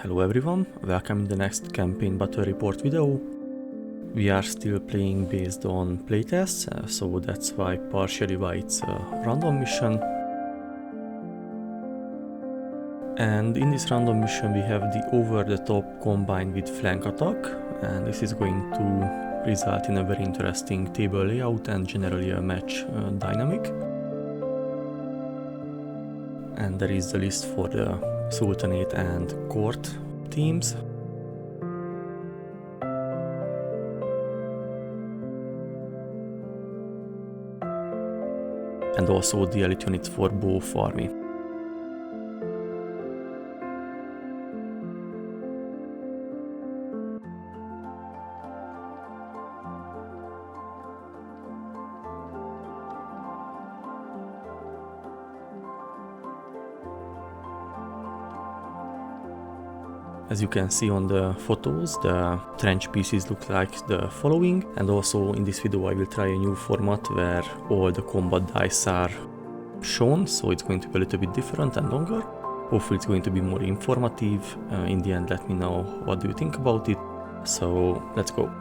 Hello everyone, welcome in the next campaign battle report video. We are still playing based on playtests, so that's partially why it's a random mission. And in this random mission we have the over the top combined with flank attack, and this is going to result in a very interesting table layout and generally a match dynamic. And there is the list for the Sultanate and Court teams. And also the elite units for both army. As you can see on the photos, the trench pieces look like the following, and also in this video I will try a new format where all the combat dice are shown, so it's going to be a little bit different and longer. Hopefully it's going to be more informative. In the end, let me know what do you think about it. So let's go.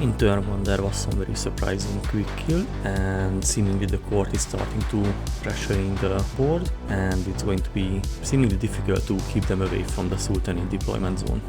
In turn 1 there was some very surprising quick kill, and seemingly the court is starting to pressuring the board, and it's going to be seemingly difficult to keep them away from the Sultan in deployment zone.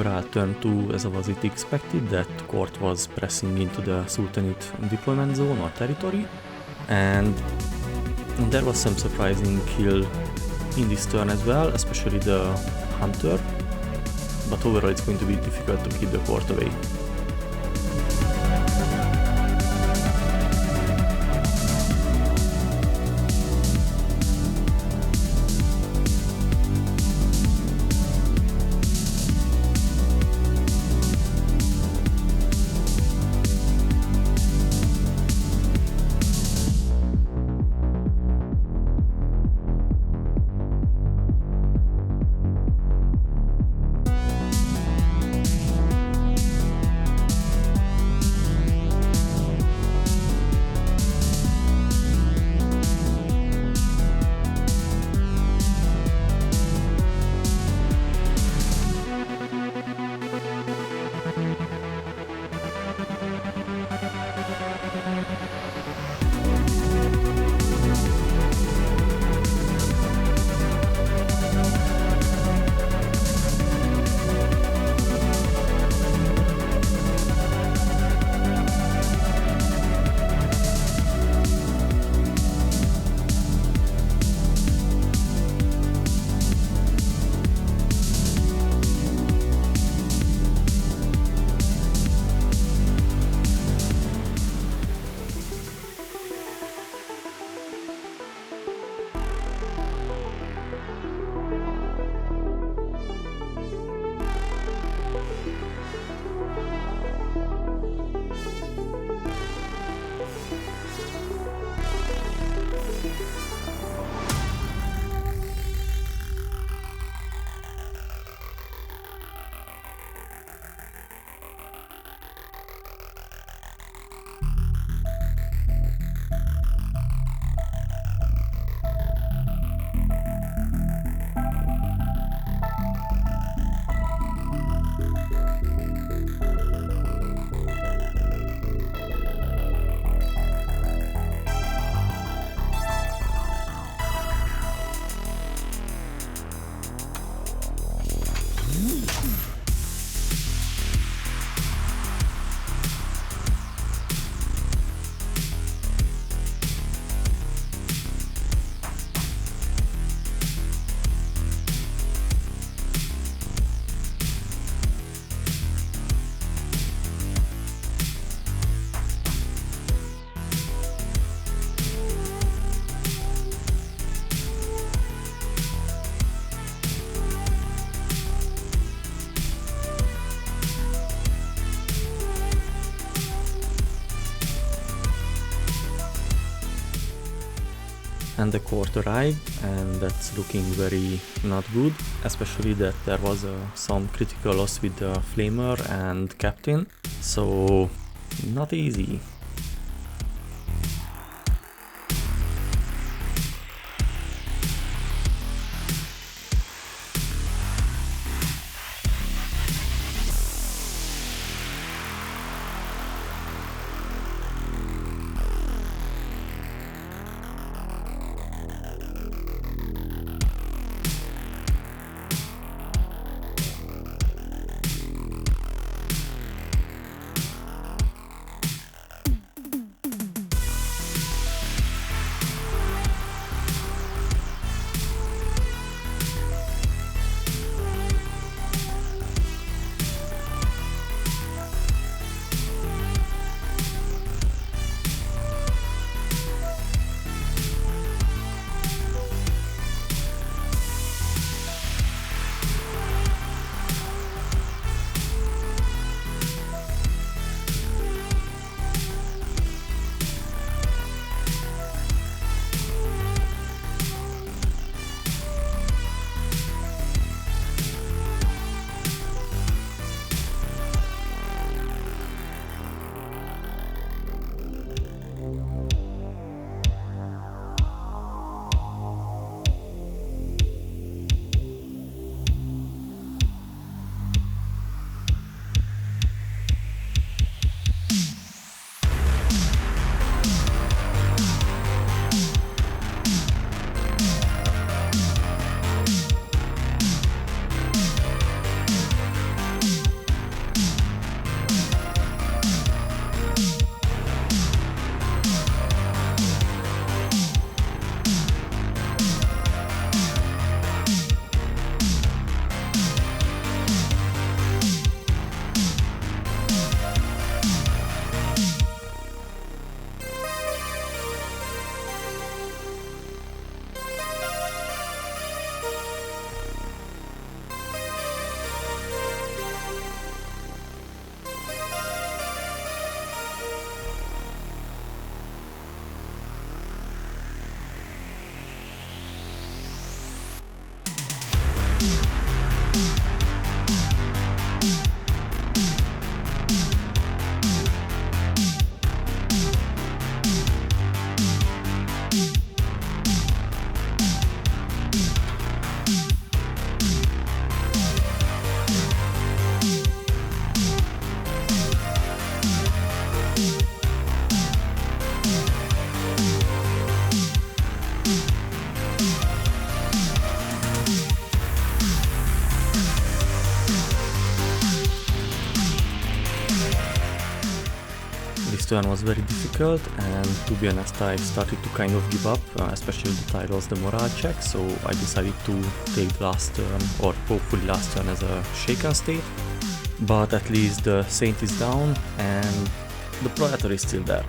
overall turn 2, as was it expected, that court was pressing into the Sultanate deployment zone or territory, and there was some surprising kill in this turn as well, especially the hunter, but overall it's going to be difficult to keep the court away. And the court arrived, and that's looking very not good, especially that there was some critical loss with the flamer and captain, so not easy. turn was very difficult, and to be honest I started to kind of give up, especially that I lost the morale check, so I decided to take the last turn, or hopefully last turn, as a shaken state. But at least the Saint is down and the Praetor is still there.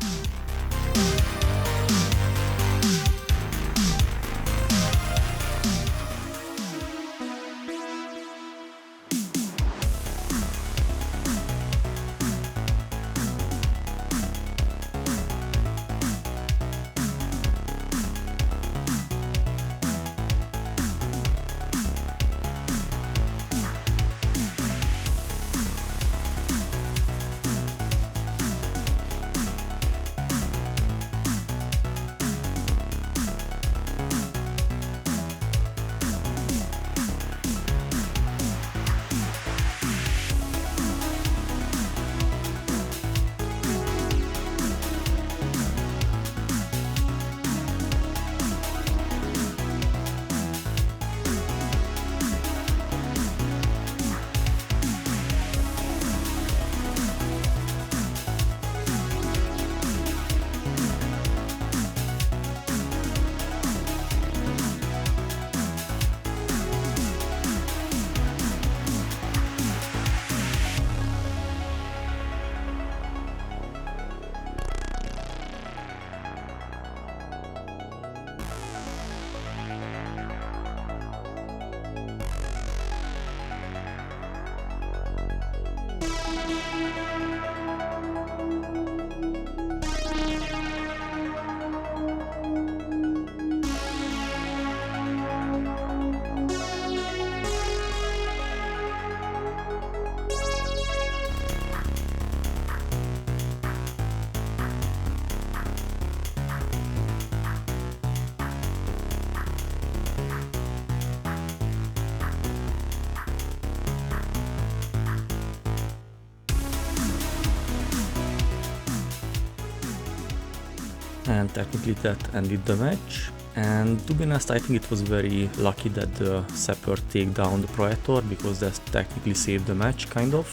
And technically that ended the match. And to be honest, I think it was very lucky that the Sapper take down the Praetor, because that technically saved the match, kind of.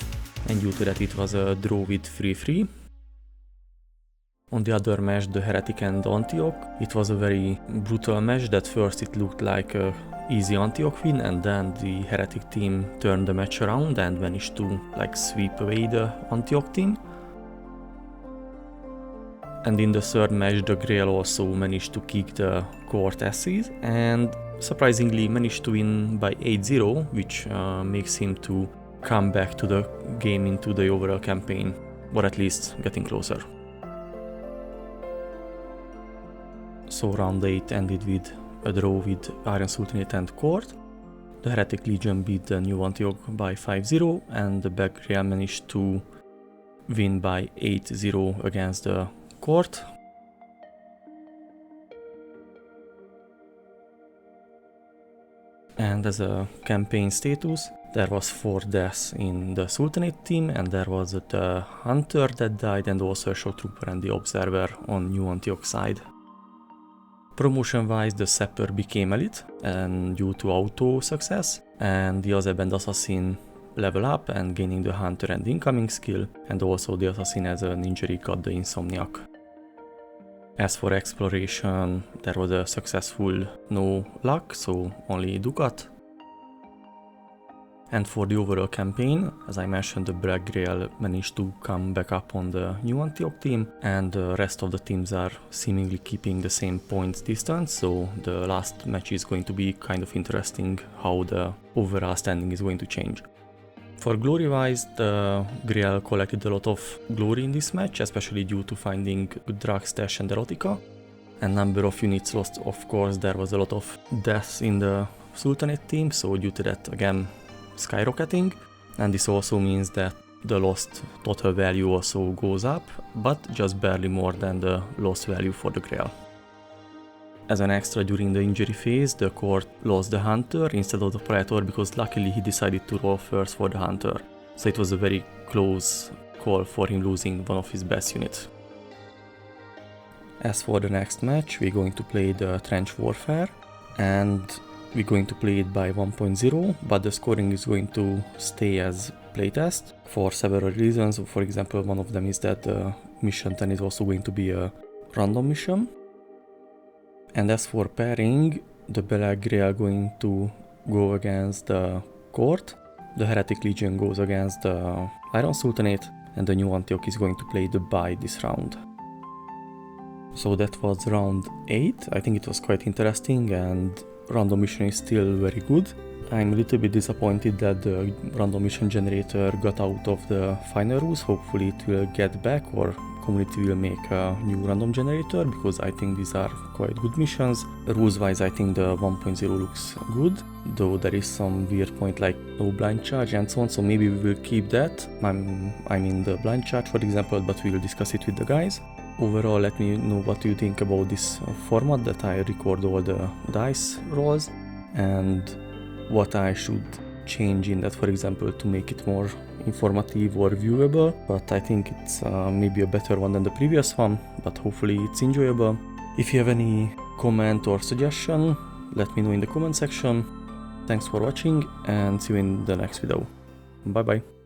And due to that it was a draw with 3-3. On the other match, the Heretic and Antioch, it was a very brutal match. That first it looked like a easy Antioch win, and then the Heretic team turned the match around and managed to like sweep away the Antioch team. And in the third match, the Grail also managed to kick the court asses and surprisingly managed to win by 8-0, which makes him to come back to the game into the overall campaign, or at least getting closer. So round 8 ended with a draw with Iron Sultanate and Court. The Heretic Legion beat the New Antioch by 5-0, and the Black Grail managed to win by 8-0 against the Court. And as a campaign status, there was 4 deaths in the Sultanate team, and there was the Hunter that died, and also a Shock Trooper and the Observer on New Antioch side. Promotion wise, the Sapper became elite and due to auto success, and the Azeb and Assassin level up and gaining the Hunter and incoming skill, and also the Assassin as an injury got the Insomniac. As for exploration, there was a successful no luck, so only Ducat. And for the overall campaign, as I mentioned, the Black Grail managed to come back up on the New Antioch team, and the rest of the teams are seemingly keeping the same points distance, so the last match is going to be kind of interesting how the overall standing is going to change. For glory wise, the Grail collected a lot of glory in this match, especially due to finding Drag Stash and Erotica. And number of units lost, of course, there was a lot of deaths in the Sultanate team, so due to that, again, skyrocketing. And this also means that the lost total value also goes up, but just barely more than the lost value for the Grail. As an extra, during the injury phase, the Court lost the Hunter instead of the Praetor, because luckily he decided to roll first for the Hunter. So it was a very close call for him losing one of his best units. As for the next match, we're going to play the Trench Warfare, and we're going to play it by 1.0, but the scoring is going to stay as playtest for several reasons. For example, one of them is that mission 10 is also going to be a random mission. And as for pairing, the Bellagrey are going to go against the Court, the Heretic Legion goes against the Iron Sultanate, and the New Antioch is going to play the Bide this round. So that was round 8. I think it was quite interesting, and random mission is still very good. I'm a little bit disappointed that the random mission generator got out of the final rules. Hopefully it will get back, or community will make a new random generator, because I think these are quite good missions. Rules wise, I think the 1.0 looks good, though there is some weird point like no blind charge and so on, so maybe we will keep that. I mean the blind charge, for example, but we will discuss it with the guys. Overall, let me know what you think about this format, that I record all the dice rolls, and what I should change in that, for example, to make it more informative or viewable. But I think it's maybe a better one than the previous one, but hopefully it's enjoyable. If you have any comment or suggestion, let me know in the comment section. Thanks for watching, and see you in the next video. Bye bye.